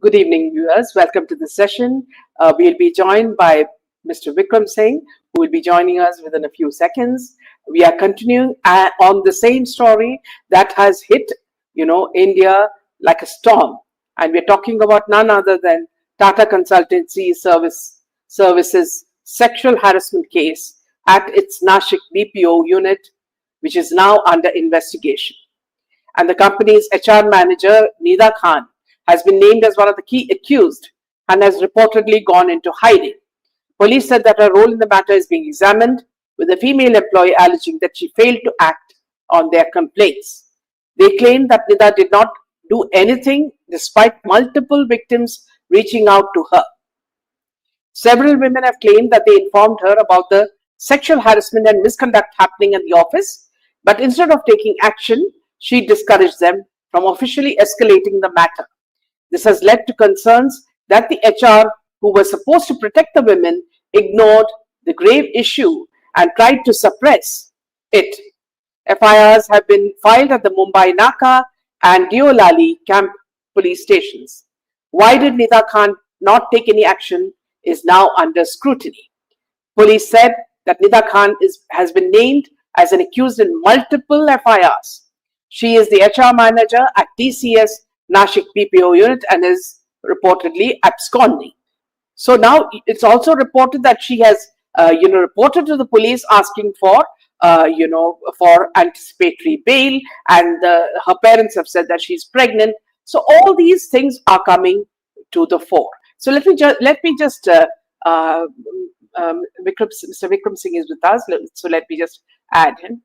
Good evening, viewers. Welcome to the session. We'll be joined by Mr. Vikram Singh, who will be joining us within a few seconds. We are continuing on the same story that has hit, India like a storm, and we're talking about none other than Tata Consultancy Services sexual harassment case at its Nashik BPO unit, which is now under investigation. And the company's HR manager, Nida Khan, has been named as one of the key accused and has reportedly gone into hiding. Police said that her role in the matter is being examined, with the female employee alleging that she failed to act on their complaints. They claim that Nida did not do anything despite multiple victims reaching out to her. Several women have claimed that they informed her about the sexual harassment and misconduct happening in the office, but instead of taking action, she discouraged them from officially escalating the matter. This has led to concerns that the HR, who was supposed to protect the women, ignored the grave issue and tried to suppress it. FIRs have been filed at the Mumbai Naka and Deolali camp police stations. Why did Nida Khan not take any action is now under scrutiny. Police said that Nida Khan has been named as an accused in multiple FIRs. She is the HR manager at TCS Nashik BPO unit and is reportedly absconding. So now it's also reported that she has, reported to the police asking for, for anticipatory bail, and her parents have said that she's pregnant. So all these things are coming to the fore. So let me just Mr. Vikram Singh is with us. So let me just add him.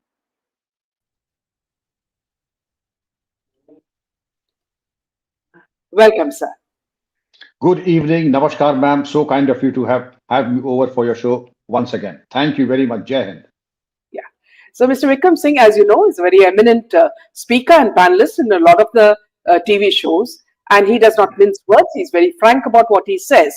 Welcome, sir. Good evening. Namaskar, ma'am. So kind of you to have me over for your show once again. Thank you very much. Jai Hind. Yeah. So Mr. Vikram Singh, as you know, is a very eminent speaker and panelist in a lot of the TV shows, and he does not mince words. He's very frank about what he says.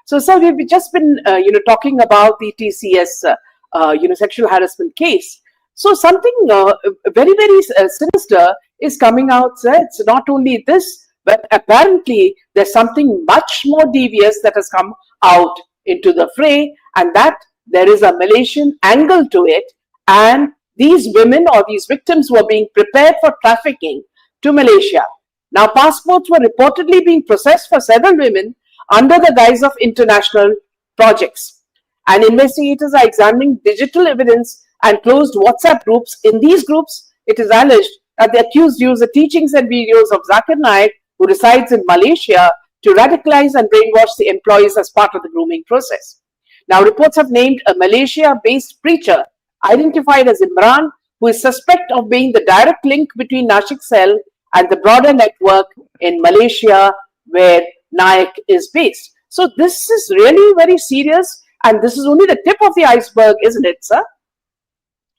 So, sir, we've just been, talking about the TCS, sexual harassment case. So something very, very sinister is coming out, sir. It's not only this, but apparently there's something much more devious that has come out into the fray, and that there is a Malaysian angle to it. And these women or these victims were being prepared for trafficking to Malaysia. Now, passports were reportedly being processed for several women under the guise of international projects. And investigators are examining digital evidence and closed WhatsApp groups. In these groups, it is alleged that the accused used the teachings and videos of Zakir Naik, who resides in Malaysia, to radicalize and brainwash the employees as part of the grooming process. Now, reports have named a Malaysia-based preacher identified as Imran, who is suspect of being the direct link between Nashik cell and the broader network in Malaysia, where Naik is based. So this is really very serious, and this is only the tip of the iceberg, isn't it, sir?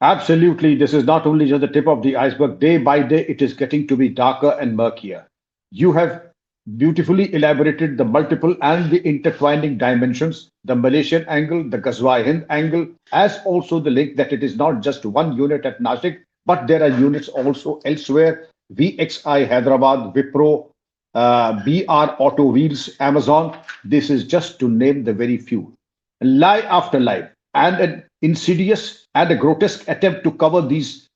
Absolutely. This is not only just the tip of the iceberg. Day by day, it is getting to be darker and murkier. You have beautifully elaborated the multiple and the intertwining dimensions, the Malaysian angle, the Ghazwa Hind angle, as also the link that it is not just one unit at Nashik, but there are units also elsewhere. VXI Hyderabad, Wipro, BR Auto Wheels, Amazon. This is just to name the very few. Lie after lie, and an insidious and a grotesque attempt to cover these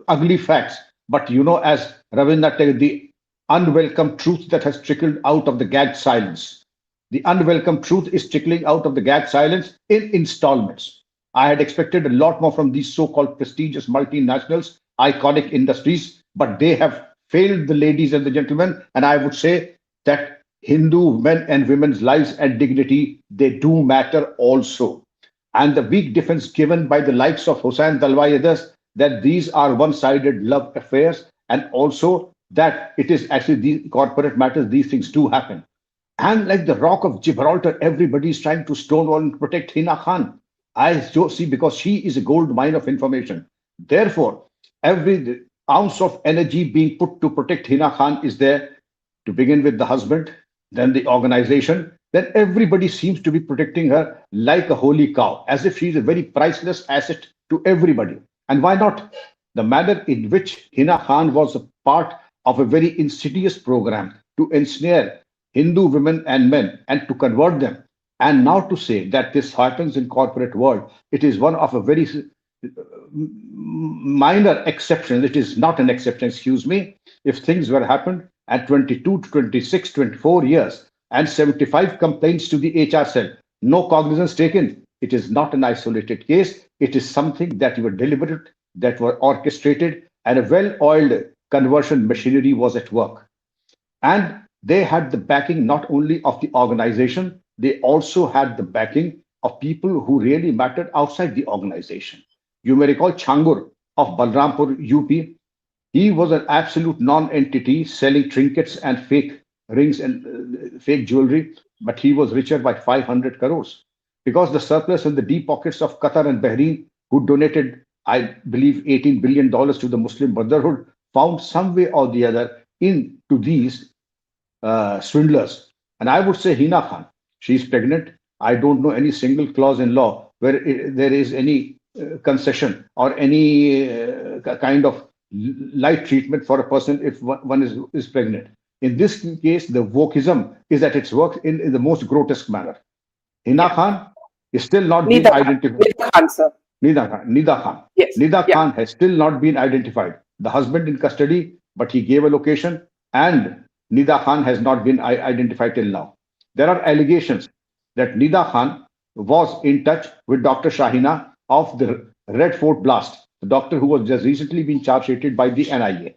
ugly facts. But as Ravindra said, the unwelcome truth that has trickled out of the gagged silence. The unwelcome truth is trickling out of the gagged silence in installments. I had expected a lot more from these so-called prestigious multinationals, iconic industries, but they have failed the ladies and the gentlemen. And I would say that Hindu men and women's lives and dignity, they do matter also. And the weak defense given by the likes of Hussain Dalwai others, that these are one-sided love affairs, and also that it is actually the corporate matters, these things do happen. And like the Rock of Gibraltar, everybody is trying to stonewall and protect Hina Khan. I see, because she is a gold mine of information. Therefore, every ounce of energy being put to protect Hina Khan is there, to begin with the husband, then the organization, then everybody seems to be protecting her like a holy cow, as if she's a very priceless asset to everybody. And why not? The manner in which Hina Khan was a part of a very insidious program to ensnare Hindu women and men and to convert them. And now to say that this happens in corporate world, it is one of a very minor exception. It is not an exception, excuse me. If things were happened at 22 to 26, 24 years and 75 complaints to the HR cell, no cognizance taken, it is not an isolated case. It is something that were deliberate, that were orchestrated, and a well-oiled conversion machinery was at work. And they had the backing not only of the organization, they also had the backing of people who really mattered outside the organization. You may recall Changur of Balrampur, UP. He was an absolute non-entity selling trinkets and fake rings and fake jewelry, but he was richer by 500 crores because the surplus in the deep pockets of Qatar and Bahrain, who donated, I believe, $18 billion to the Muslim Brotherhood, found some way or the other into these swindlers. And I would say Hina Khan, she's pregnant. I don't know any single clause in law where there is any concession or any kind of light treatment for a person if one is pregnant. In this case, the wokeism is at its work in the most grotesque manner. Hina Yeah. Khan is still not Nida been Khan. identified. Nida Khan, sir. Nida Khan. Nida Khan. Yes. Nida Yeah. Khan has still not been identified. The husband in custody, but he gave a location, and Nida Khan has not been identified till now. There are allegations that Nida Khan was in touch with Dr. Shahina of the Red Fort blast, the doctor who was just recently been charge sheeted by the NIA.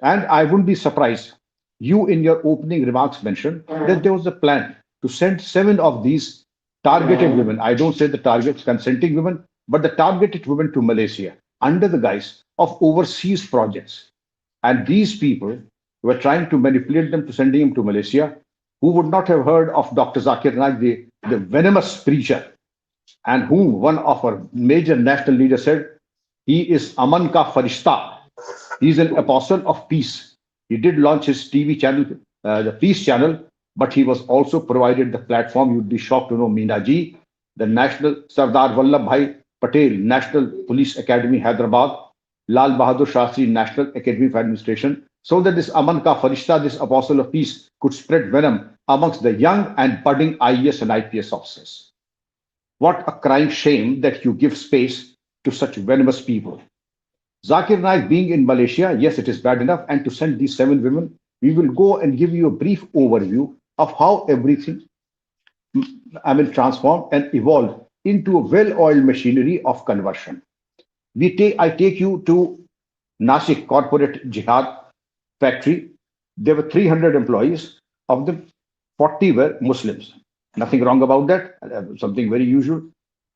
And I wouldn't be surprised. You, in your opening remarks, mentioned that there was a plan to send 7 of these targeted women. I don't say the targets consenting women, but the targeted women to Malaysia under the guise of overseas projects. And these people were trying to manipulate them to sending him to Malaysia, who would not have heard of Dr. Zakir Naik, the venomous preacher, and whom one of our major national leaders said, he is Aman ka farishta. He is an apostle of peace. He did launch his TV channel, the Peace Channel, but he was also provided the platform. You'd be shocked to know Meena ji, the National Sardar Vallabhbhai Patel National Police Academy, Hyderabad, Lal Bahadur Shastri National Academy of Administration, so that this Aman ka Farishta, this apostle of peace, could spread venom amongst the young and budding IAS and IPS officers. What a crying shame that you give space to such venomous people. Zakir Naik being in Malaysia, yes, it is bad enough. And to send these 7 women, we will go and give you a brief overview of how everything, transformed and evolved into a well-oiled machinery of conversion. I take you to Nashik Corporate Jihad Factory. There were 300 employees. Of them, 40 were Muslims. Nothing wrong about that. Something very usual.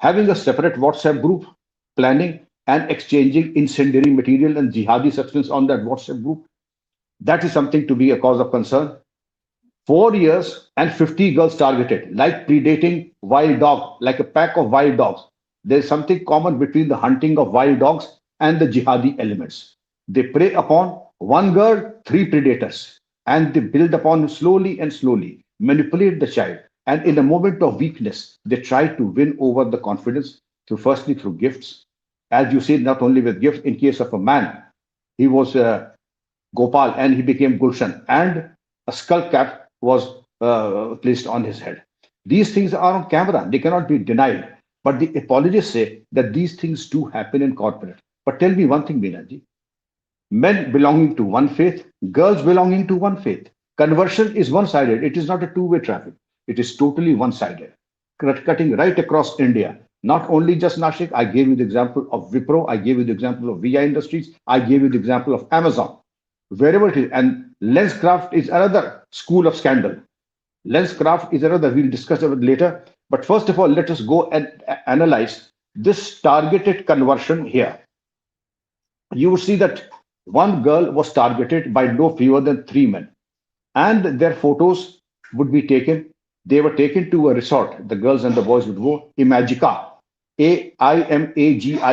Having a separate WhatsApp group, planning and exchanging incendiary material and jihadi substance on that WhatsApp group. That is something to be a cause of concern. 4 years and 50 girls targeted, like predating wild dog, like a pack of wild dogs. There is something common between the hunting of wild dogs and the jihadi elements. They prey upon one girl, 3 predators, and they build upon slowly and slowly, manipulate the child. And in a moment of weakness, they try to win over the confidence through firstly through gifts. As you see, not only with gifts, in case of a man, he was Gopal and he became Gulshan, and a skull cap was placed on his head. These things are on camera, they cannot be denied. But the apologists say that these things do happen in corporate. But tell me one thing, Beenaji. Men belonging to one faith, girls belonging to one faith. Conversion is one sided, it is not a two-way traffic, it is totally one sided, cutting right across India. Not only just Nashik, I gave you the example of Wipro, I gave you the example of VI Industries, I gave you the example of Amazon, wherever it is. And Lenscraft is another school of scandal. Lenscraft is another, we'll discuss it later. But first of all, let us go and analyze this targeted conversion here. You will see that one girl was targeted by no fewer than 3 men, and their photos would be taken. They were taken to a resort. The girls and the boys would go, Imagica, Aimagica,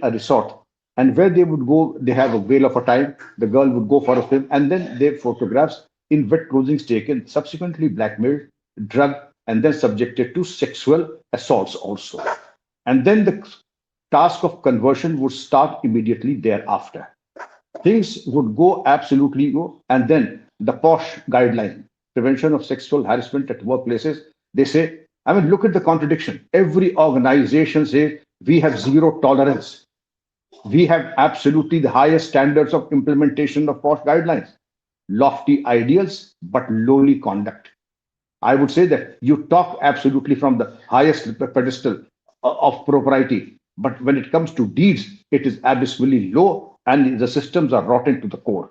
a resort. And where they would go, they have a whale of a time. The girl would go for a swim, and then their photographs in wet clothing taken, subsequently blackmailed, drugged, and then subjected to sexual assaults also. And then the task of conversion would start immediately thereafter. Things would go absolutely go, and then the posh guideline prevention of sexual harassment at workplaces, they say, I mean, look at the contradiction. Every organization says we have zero tolerance. We have absolutely the highest standards of implementation of post guidelines, lofty ideals, but lowly conduct. I would say that you talk absolutely from the highest pedestal of propriety, but when it comes to deeds, it is abysmally low and the systems are rotten to the core.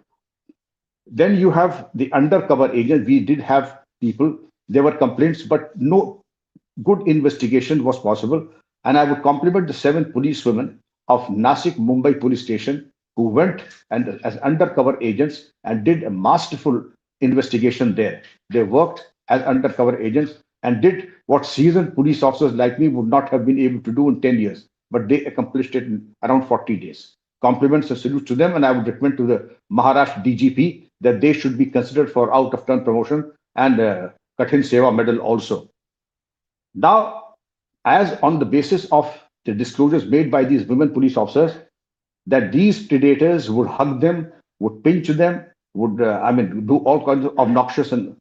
Then you have the undercover agent. We did have people, there were complaints, but no good investigation was possible. And I would compliment the 7 policewomen of Nasik Mumbai police station who went and as undercover agents and did a masterful investigation there. They worked as undercover agents and did what seasoned police officers like me would not have been able to do in 10 years, but they accomplished it in around 40 days. Compliments and salute to them, and I would recommend to the Maharashtra DGP that they should be considered for out of turn promotion and Kathin Seva medal also. Now, as on the basis of the disclosures made by these women police officers, that these predators would hug them, would pinch them, would, do all kinds of obnoxious and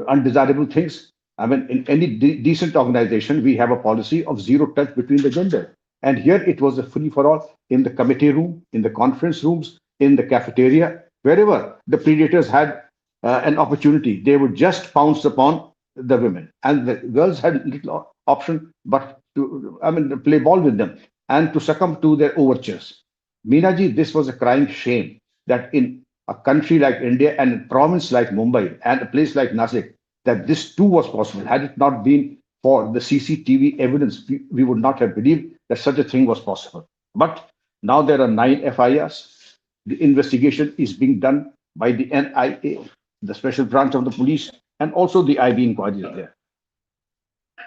undesirable things. I mean, in any decent organization, we have a policy of zero touch between the gender. And here it was a free for all in the committee room, in the conference rooms, in the cafeteria, wherever the predators had an opportunity, they would just pounce upon the women. And the girls had little option but to, play ball with them and to succumb to their overtures. Meenaji, this was a crying shame that in a country like India and a province like Mumbai and a place like Nasik, that this too was possible. Had it not been for the CCTV evidence, we would not have believed that such a thing was possible. But now there are 9 FIRs. The investigation is being done by the NIA, the special branch of the police, and also the IB inquiry is there.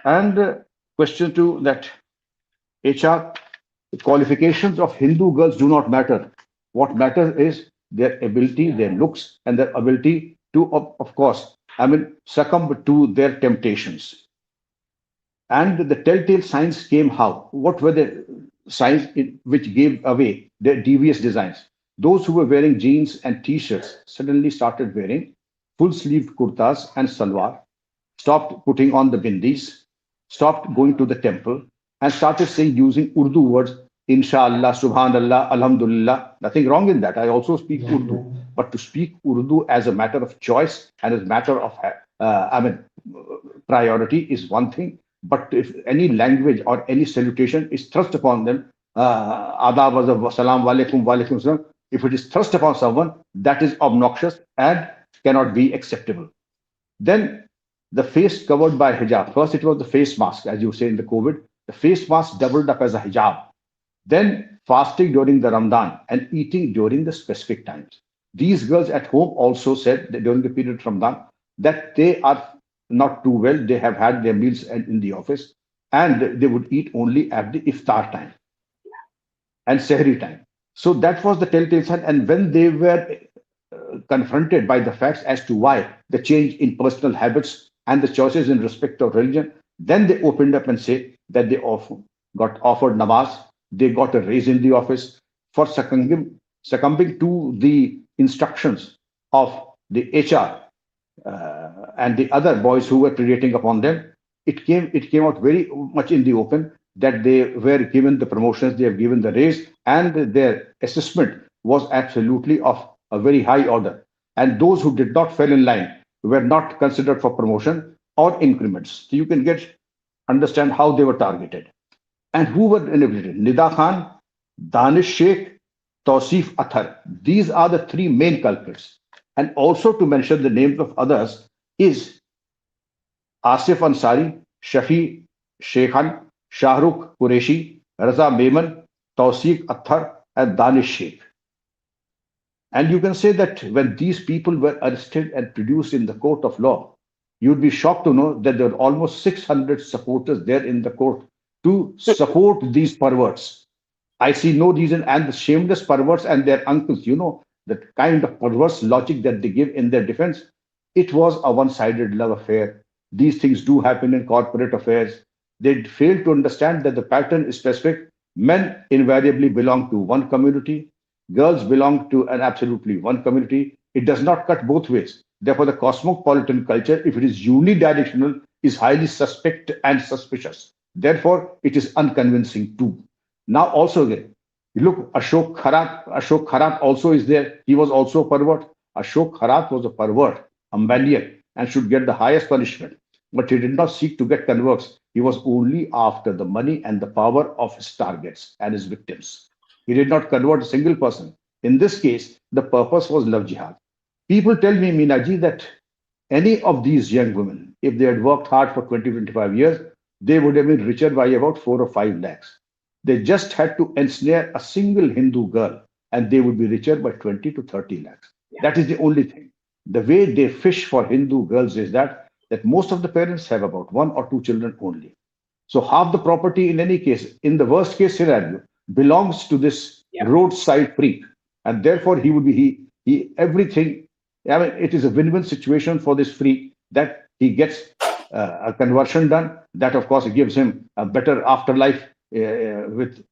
And question 2, that HR, the qualifications of Hindu girls do not matter. What matters is their ability, their looks, and their ability to, of course, succumb to their temptations. And the telltale signs came how? What were the signs which gave away their devious designs? Those who were wearing jeans and t-shirts suddenly started wearing full-sleeved kurtas and salwar, stopped putting on the bindis, stopped going to the temple, and started saying using Urdu words, Inshallah, Subhanallah, Alhamdulillah. Nothing wrong in that. I also speak Urdu. But to speak Urdu as a matter of choice and as a matter of priority is one thing. But if any language or any salutation is thrust upon them, adab, salam alaikum, walaikum salam, if it is thrust upon someone, that is obnoxious and cannot be acceptable. Then the face covered by hijab. First, it was the face mask, as you say in the COVID. The face mask doubled up as a hijab. Then fasting during the Ramadan and eating during the specific times. These girls at home also said that during the period of Ramadan that they are not too well. They have had their meals in the office and they would eat only at the iftar time and sehri time. So that was the telltale sign. And when they were confronted by the facts as to why the change in personal habits and the choices in respect of religion, then they opened up and say that they got offered namaz, they got a raise in the office for succumbing to the instructions of the HR and the other boys who were predating upon them. It came out very much in the open that they were given the promotions, they have given the raise, and their assessment was absolutely of a very high order. And those who did not fall in line were not considered for promotion or increments. So you can understand how they were targeted. And who were eliminated? Nida Khan, Danish Sheikh, Tausif Athar. These are the 3 main culprits. And also to mention the names of others is Asif Ansari, Shafi Sheikhan, Shahrukh Qureshi, Raza Memon, Tausif Athar, and Danish Sheikh. And you can say that when these people were arrested and produced in the court of law, you'd be shocked to know that there were almost 600 supporters there in the court to support these perverts. I see no reason, and the shameless perverts and their uncles, the kind of perverse logic that they give in their defense, it was a one-sided love affair. These things do happen in corporate affairs. They fail to understand that the pattern is specific. Men invariably belong to one community. Girls belong to an absolutely one community. It does not cut both ways. Therefore, the cosmopolitan culture, if it is unidirectional, is highly suspect and suspicious. Therefore, it is unconvincing too. Now, also again, you look, Ashok Kharat also is there. He was also a pervert. Ashok Kharat was a pervert, a maniac, and should get the highest punishment. But he did not seek to get converts. He was only after the money and the power of his targets and his victims. He did not convert a single person. In this case, the purpose was love jihad. People tell me, Minaji, that any of these young women, if they had worked hard for 20, 25 years, they would have been richer by about 4 or 5 lakhs. They just had to ensnare a single Hindu girl and they would be richer by 20 to 30 lakhs. Yeah. That is the only thing. The way they fish for Hindu girls is that most of the parents have about 1 or 2 children only. So half the property in any case, in the worst case scenario, belongs to this Yeah. roadside freak. And therefore he would be he everything. I mean, it is a win-win situation for this freak that he gets a conversion done. That of course gives him a better afterlife with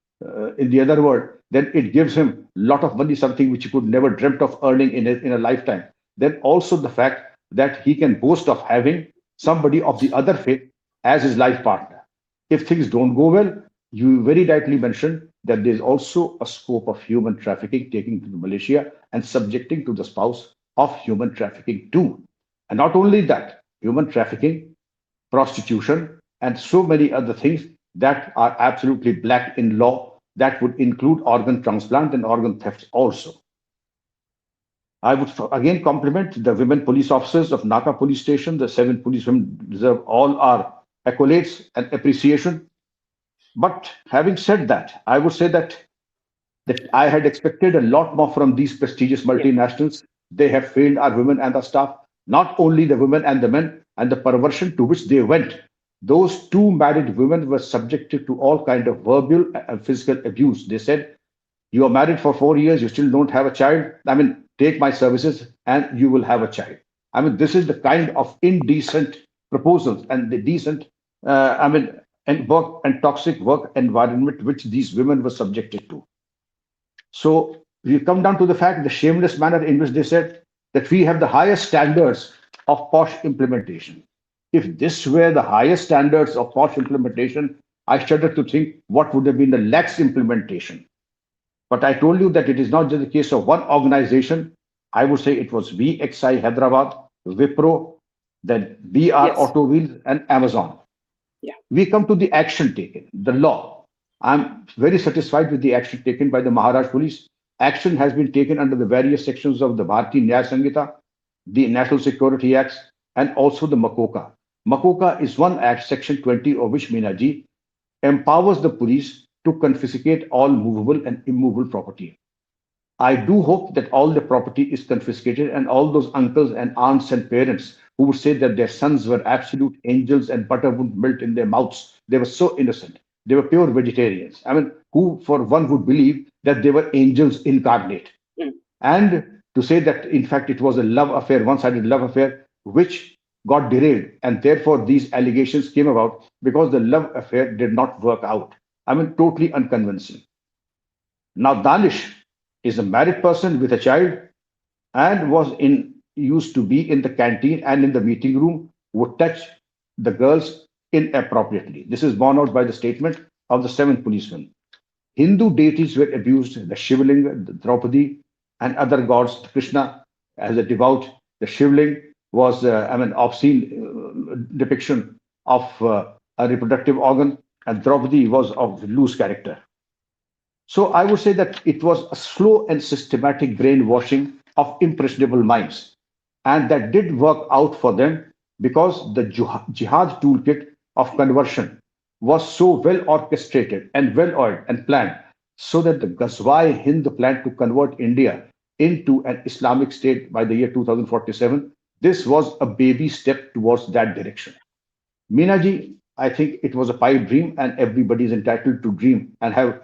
in the other world. Then it gives him a lot of money, something which he could never dreamt of earning in a lifetime. Then also the fact that he can boast of having somebody of the other faith as his life partner. If things don't go well, you very rightly mentioned that there's also a scope of human trafficking taking to Malaysia and subjecting to the spouse of human trafficking too. And not only that, human trafficking, prostitution, and so many other things that are absolutely black in law that would include organ transplant and organ theft also. I would again compliment the women police officers of Naka police station. The 7 policemen deserve all our accolades and appreciation. But having said that, I would say that I had expected a lot more from these prestigious Yeah. multinationals. They have failed our women and our staff, not only the women and the men, and the perversion to which they went. Those two married women were subjected to all kind of verbal and physical abuse. They said, "You are married for 4 years, you still don't have a child. I mean, take my services and you will have a child." I mean, this is the kind of indecent proposals and the decent, I mean, and work and toxic work environment which these women were subjected to. So we come down to the fact, the shameless manner in which they said that we have the highest standards of posh implementation. If this were the highest standards of posh implementation, I shudder to think what would have been the lax implementation. But I told you that it is not just the case of one organization. I would say it was VXI Hyderabad, Wipro, then BR Yes. Auto Wheels, and Amazon. Yeah. We come to the action taken, the law. I'm very satisfied with the action taken by the Maharashtra Police. Action has been taken under the various sections of the Bharati Nyaya Sanhita, the National Security Acts, and also the Makoka. Makoka is one act, Section 20 of which, Minaji, empowers the police to confiscate all movable and immovable property. I do hope that all the property is confiscated and all those uncles and aunts and parents who would say that their sons were absolute angels and butter would melt in their mouths. They were so innocent. They were pure vegetarians. I mean, who for one would believe that they were angels incarnate. Mm. And to say that, in fact, it was a love affair, one sided love affair, which got derailed. And therefore, these allegations came about because the love affair did not work out. I mean, totally unconvincing. Now, Danish is a married person with a child and was in used to be in the canteen and in the meeting room, would touch the girls inappropriately. This is borne out by the statement of the 7 policemen. Hindu deities were abused, the Shivling, the Draupadi, and other gods. Krishna, as a devout, the Shivling was, obscene depiction of a reproductive organ, and Draupadi was of loose character. So I would say that it was a slow and systematic brainwashing of impressionable minds. And that did work out for them because the jihad toolkit of conversion was so well orchestrated and well oiled and planned so that the Ghazwa Hind plan to convert India into an Islamic state by the year 2047, this was a baby step towards that direction. Minaji, I think it was a pipe dream and everybody is entitled to dream and have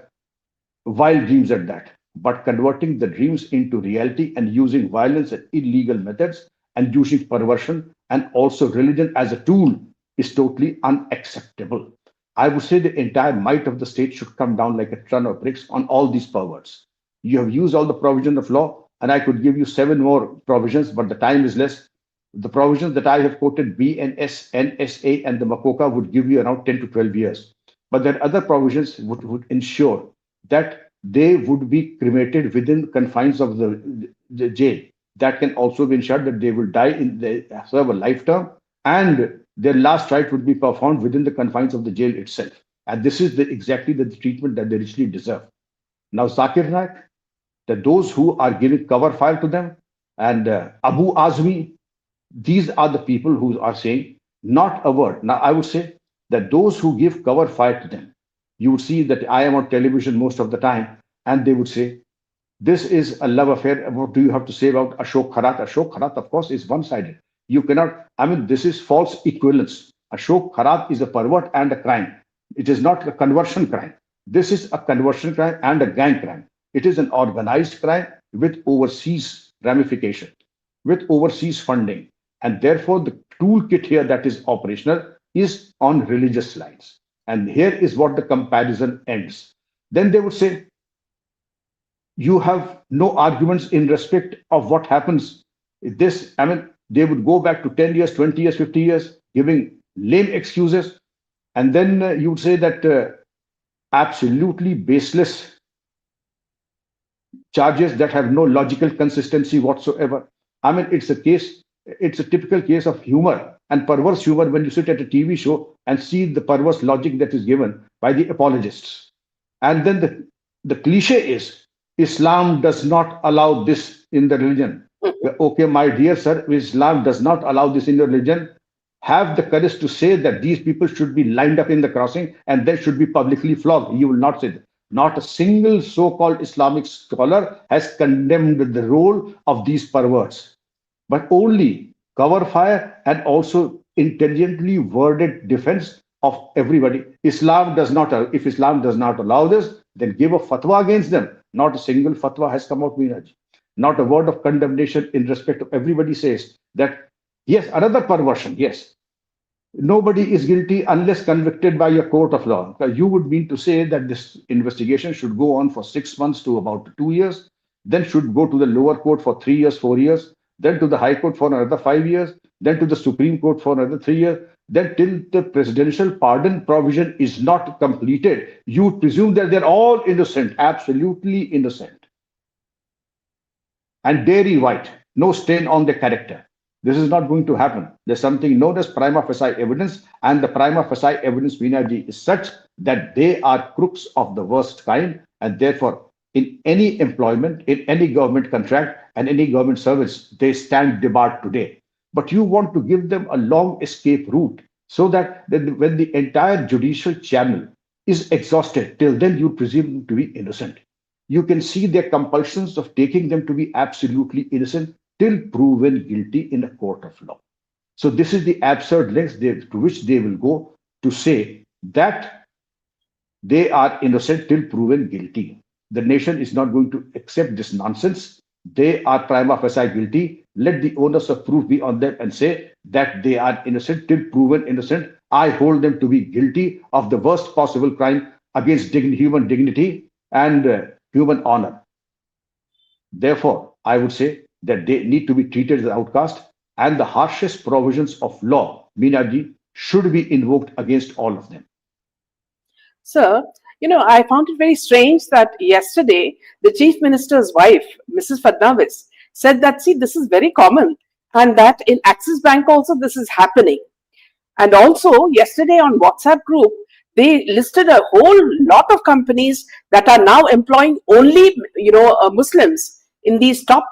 wild dreams at that. But converting the dreams into reality and using violence and illegal methods and using perversion and also religion as a tool is totally unacceptable. I would say the entire might of the state should come down like a ton of bricks on all these perverts. You have used all the provision of law, and I could give you 7 more provisions, but the time is less. The provisions that I have quoted, BNS, NSA, and the MACOCA, would give you around 10 to 12 years. But there are other provisions would ensure that they would be cremated within the confines of the jail. That can also be ensured that they will die in the serve a life term, and their last rite would be performed within the confines of the jail itself. And this is exactly the treatment that they richly deserve. Now, Zakir Naik, that those who are giving cover fire to them, and Abu Azmi, these are the people who are saying not a word. Now, I would say that those who give cover fire to them, you would see that I am on television most of the time, and they would say, this is a love affair. What do you have to say about Ashok Kharat? Ashok Kharat, of course, is one sided. You cannot, I mean, this is false equivalence. Ashok Kharat is a pervert and a crime. It is not a conversion crime. This is a conversion crime and a gang crime. It is an organized crime with overseas ramification, with overseas funding. And therefore, the toolkit here that is operational is on religious lines. And here is what the comparison ends. Then they would say, you have no arguments in respect of what happens. This, I mean, they would go back to 10 years, 20 years, 50 years, giving lame excuses. And then you would say that absolutely baseless charges that have no logical consistency whatsoever. I mean, it's a typical case of humor and perverse humor when you sit at a TV show and see the perverse logic that is given by the apologists. And then the cliche is, Islam does not allow this in the religion. Okay, my dear sir, Islam does not allow this in the religion. Have the courage to say that these people should be lined up in the crossing and they should be publicly flogged. You will not say that. Not a single so-called Islamic scholar has condemned the role of these perverts, but only cover fire and also intelligently worded defense of everybody. Islam does not, if Islam does not allow this, then give a fatwa against them. Not a single fatwa has come out, Meenaji. Not a word of condemnation in respect of everybody says that, yes, another perversion, yes. Nobody is guilty unless convicted by a court of law. You would mean to say that this investigation should go on for 6 months to about 2 years, then should go to the lower court for 3 years, 4 years, then to the High Court for another 5 years, then to the Supreme Court for another 3 years, then till the presidential pardon provision is not completed, you presume that they're all innocent, absolutely innocent. And dairy white, no stain on their character. This is not going to happen. There's something known as prima facie evidence, and the prima facie evidence, Meenaji, is such that they are crooks of the worst kind, and therefore, in any employment, in any government contract, and any government service, they stand debarred today. But you want to give them a long escape route so that when the entire judicial channel is exhausted, till then you presume them to be innocent. You can see their compulsions of taking them to be absolutely innocent till proven guilty in a court of law. So this is the absurd lengths to which they will go to say that they are innocent till proven guilty. The nation is not going to accept this nonsense. They are prima facie guilty. Let the onus of proof be on them and say that they are innocent till proven innocent. I hold them to be guilty of the worst possible crime against human dignity and human honor. Therefore, I would say that they need to be treated as outcast, and the harshest provisions of law, Meenaji, should be invoked against all of them. Sir, I found it very strange that yesterday the Chief Minister's wife, Mrs. Fadnavis, said that, see, this is very common, and that in Axis Bank also this is happening. And also, yesterday on WhatsApp group, they listed a whole lot of companies that are now employing only, Muslims in these top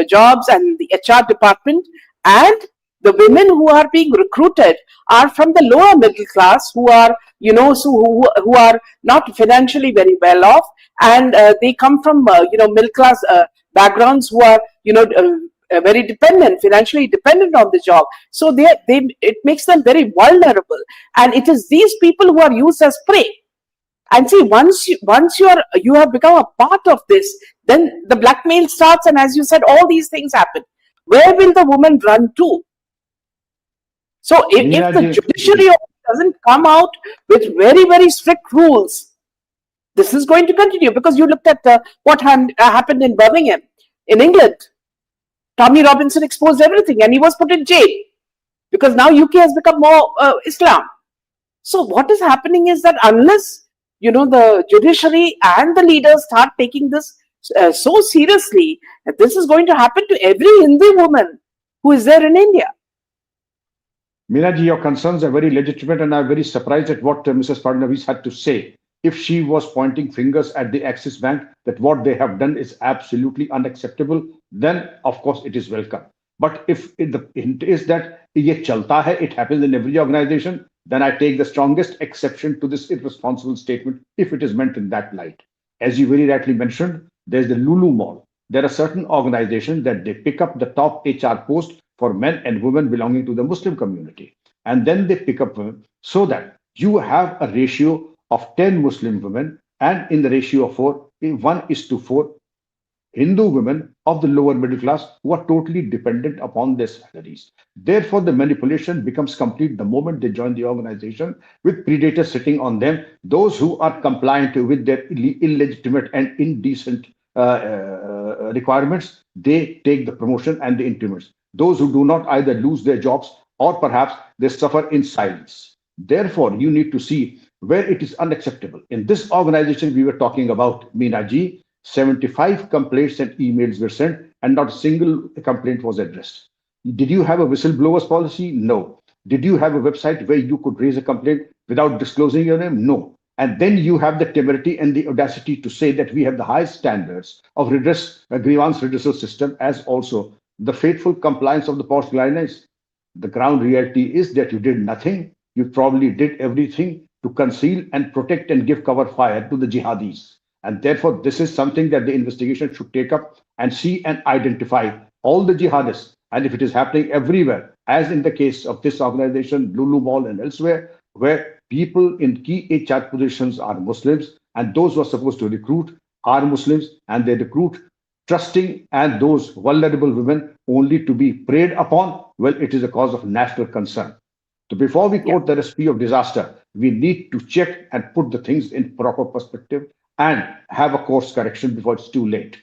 jobs and the HR department, and the women who are being recruited are from the lower middle class who are, who are not financially very well off, and they come from, middle class backgrounds who are, very dependent, financially dependent on the job. So it makes them very vulnerable, and it is these people who are used as prey. And see, once you have become a part of this, then the blackmail starts, and as you said, all these things happen. Where will the woman run to? So if the judiciary doesn't come out with very, very strict rules, this is going to continue, because you looked at what happened in Birmingham, in England. Tommy Robinson exposed everything and he was put in jail because now UK has become more Islam. So what is happening is that unless the judiciary and the leaders start taking this so seriously, this is going to happen to every Hindu woman who is there in India. Meenaji, your concerns are very legitimate, and I'm very surprised at what Mrs. Fadnavis had to say. If she was pointing fingers at the Axis Bank that what they have done is absolutely unacceptable, then of course it is welcome. But if the hint is that ye chalta hai, it happens in every organization, then I take the strongest exception to this irresponsible statement if it is meant in that light. As you very rightly mentioned, there's the Lulu Mall. There are certain organizations that they pick up the top HR post for men and women belonging to the Muslim community. And then they pick up women so that you have a ratio of 10 Muslim women, and in the ratio of 4, 1:4 Hindu women of the lower middle class who are totally dependent upon their salaries. Therefore, the manipulation becomes complete the moment they join the organization, with predators sitting on them. Those who are compliant with their illegitimate and indecent requirements, they take the promotion and the increments. Those who do not either lose their jobs or perhaps they suffer in silence. Therefore, you need to see where it is unacceptable. In this organization we were talking about, Meena ji, 75 complaints and emails were sent, and not a single complaint was addressed. Did you have a whistleblowers policy? No. Did you have a website where you could raise a complaint without disclosing your name? No. And then you have the temerity and the audacity to say that we have the highest standards of grievance redressal system, as also the faithful compliance of the post guidelines. The ground reality is that you did nothing. You probably did everything to conceal and protect and give cover fire to the jihadis. And therefore, this is something that the investigation should take up and see and identify all the jihadists. And if it is happening everywhere, as in the case of this organization, Lulu Mall and elsewhere, where people in key HR positions are Muslims, and those who are supposed to recruit are Muslims, and they recruit trusting and those vulnerable women only to be preyed upon, well, it is a cause of national concern. So before we quote the recipe of disaster, we need to check and put the things in proper perspective and have a course correction before it's too late.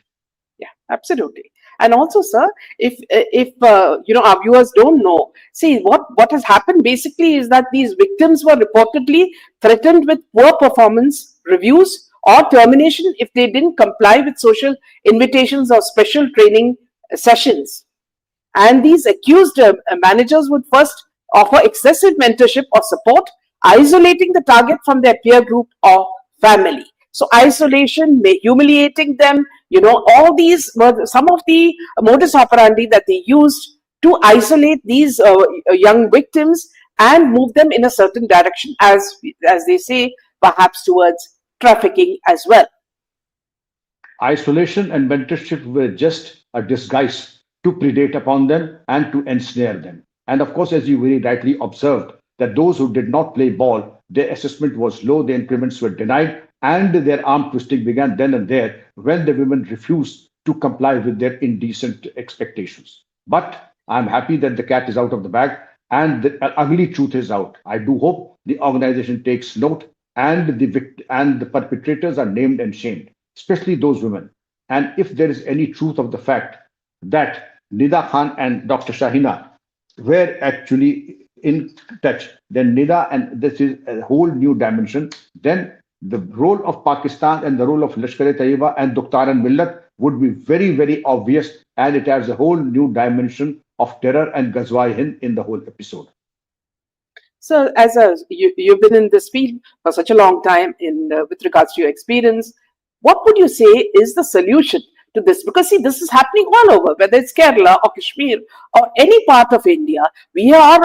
Yeah, absolutely. And also, sir, if our viewers don't know, see what has happened basically is that these victims were reportedly threatened with poor performance reviews or termination if they didn't comply with social invitations or special training sessions. And these accused managers would first offer excessive mentorship or support, isolating the target from their peer group or family. So isolation, humiliating them, all these were some of the modus operandi that they used to isolate these young victims and move them in a certain direction, as they say, perhaps towards trafficking as well. Isolation and mentorship were just a disguise to predate upon them and to ensnare them. And of course, as you very rightly observed, that those who did not play ball, their assessment was low, their increments were denied, and their arm twisting began then and there when the women refused to comply with their indecent expectations. But I'm happy that the cat is out of the bag and the ugly truth is out. I do hope the organization takes note and the perpetrators are named and shamed, especially those women. And if there is any truth of the fact that Nida Khan and Dr. Shahina were actually in touch, then Nida, and this is a whole new dimension, then the role of Pakistan and the role of Lashkar-e-Taiba and Dukhtar and Millat would be very, very obvious, and it adds a whole new dimension of terror and Ghazwa-e-Hind in the whole episode. So, you've been in this field for such a long time, with regards to your experience, what would you say is the solution to this? Because see, this is happening all over, whether it's Kerala or Kashmir or any part of India. We are,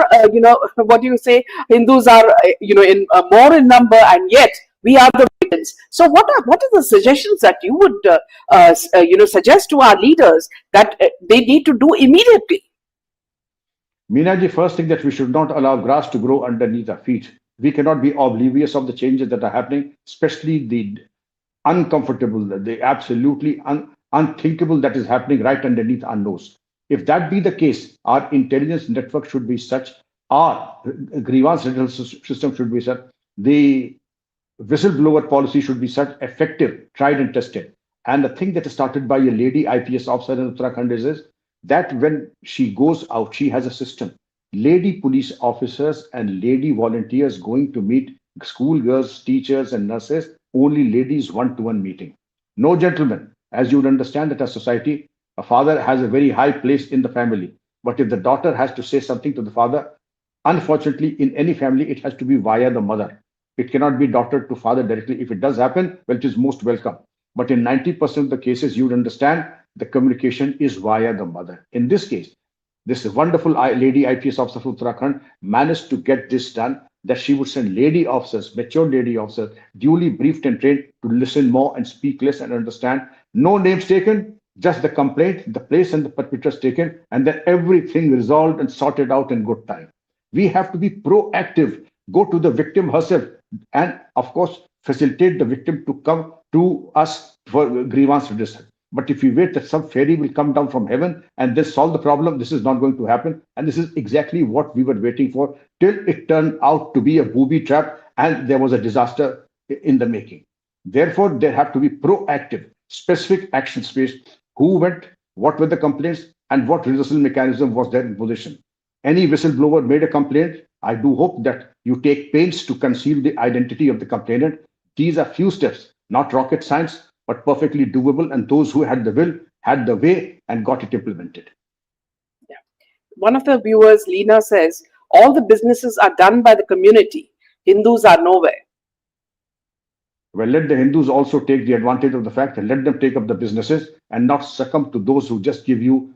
what do you say? Hindus are, in more in number, and yet we are the victims. So, what are the suggestions that you would, suggest to our leaders that they need to do immediately? Meenaji, first thing that we should not allow grass to grow underneath our feet. We cannot be oblivious of the changes that are happening, especially the uncomfortable, the absolutely unthinkable that is happening right underneath our nose. If that be the case, our intelligence network should be such, our grievance redressal system should be such, the whistleblower policy should be such, effective, tried and tested. And the thing that is started by a lady IPS officer in Uttarakhand is that when she goes out, she has a system. Lady police officers and lady volunteers going to meet schoolgirls, teachers, and nurses, only ladies one-to-one meeting. No gentlemen. As you would understand that a society, a father has a very high place in the family. But if the daughter has to say something to the father, unfortunately, in any family, it has to be via the mother. It cannot be daughter to father directly. If it does happen, well, it is most welcome. But in 90% of the cases, you would understand the communication is via the mother. In this case, this wonderful lady IPS officer from Uttarakhand managed to get this done, that she would send lady officers, mature lady officers, duly briefed and trained to listen more and speak less and understand. No names taken, just the complaint, the place and the perpetrators taken, and then everything resolved and sorted out in good time. We have to be proactive, go to the victim herself, and of course, facilitate the victim to come to us for grievance redressal. But if we wait that some fairy will come down from heaven and then solve the problem, this is not going to happen. And this is exactly what we were waiting for till it turned out to be a booby trap and there was a disaster in the making. Therefore, there have to be proactive, specific action space. Who went, what were the complaints, and what redressal mechanism was there in position. Any whistleblower made a complaint, I do hope that you take pains to conceal the identity of the complainant. These are few steps, not rocket science, but perfectly doable. And those who had the will, had the way, and got it implemented. Yeah. One of the viewers, Lena, says, all the businesses are done by the community. Hindus are nowhere. Well, let the Hindus also take the advantage of the fact and let them take up the businesses and not succumb to those who just give you,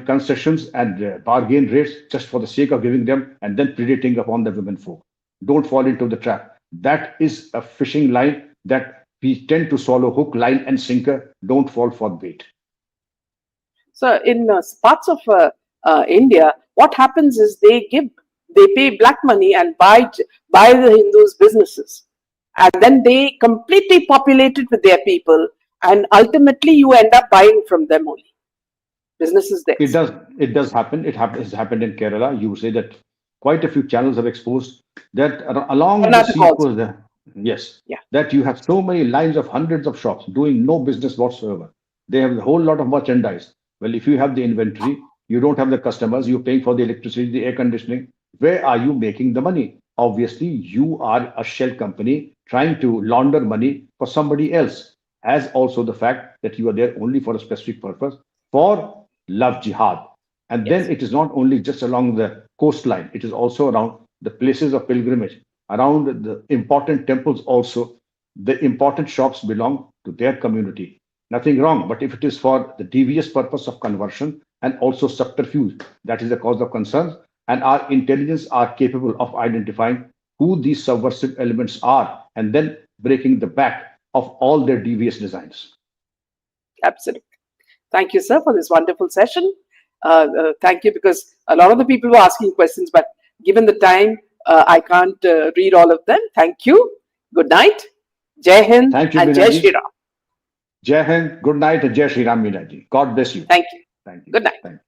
concessions and bargain rates just for the sake of giving them and then predating upon the women folk. Don't fall into the trap. That is a fishing line that we tend to swallow hook, line, and sinker. Don't fall for bait. So, in parts of India, what happens is they pay black money and buy the Hindus' businesses, and then they completely populate it with their people, and ultimately you end up buying from them only. Businesses there. It does happen. Has happened in Kerala. You say that quite a few channels have exposed that along the seacoast there. Yes, yeah. That you have so many lines of hundreds of shops doing no business whatsoever. They have a whole lot of merchandise. Well, if you have the inventory, you don't have the customers, you're paying for the electricity, the air conditioning. Where are you making the money? Obviously, you are a shell company trying to launder money for somebody else. As also the fact that you are there only for a specific purpose, for love jihad. And then it is not only just along the coastline, it is also around the places of pilgrimage, around the important temples also. The important shops belong to their community. Nothing wrong, but if it is for the devious purpose of conversion and also subterfuge, that is the cause of concern. And our intelligence are capable of identifying who these subversive elements are and then breaking the back of all their devious designs. Absolutely. Thank you, sir, for this wonderful session. Thank you, because a lot of the people were asking questions, but given the time, I can't read all of them. Thank you. Good night. Jai Hind Thank you, and Jai Shri Ram. Jai Hind, good night, and Jai Shri Ram, Meena ji. God bless you. Thank you. Thank you. Good night. Thank you.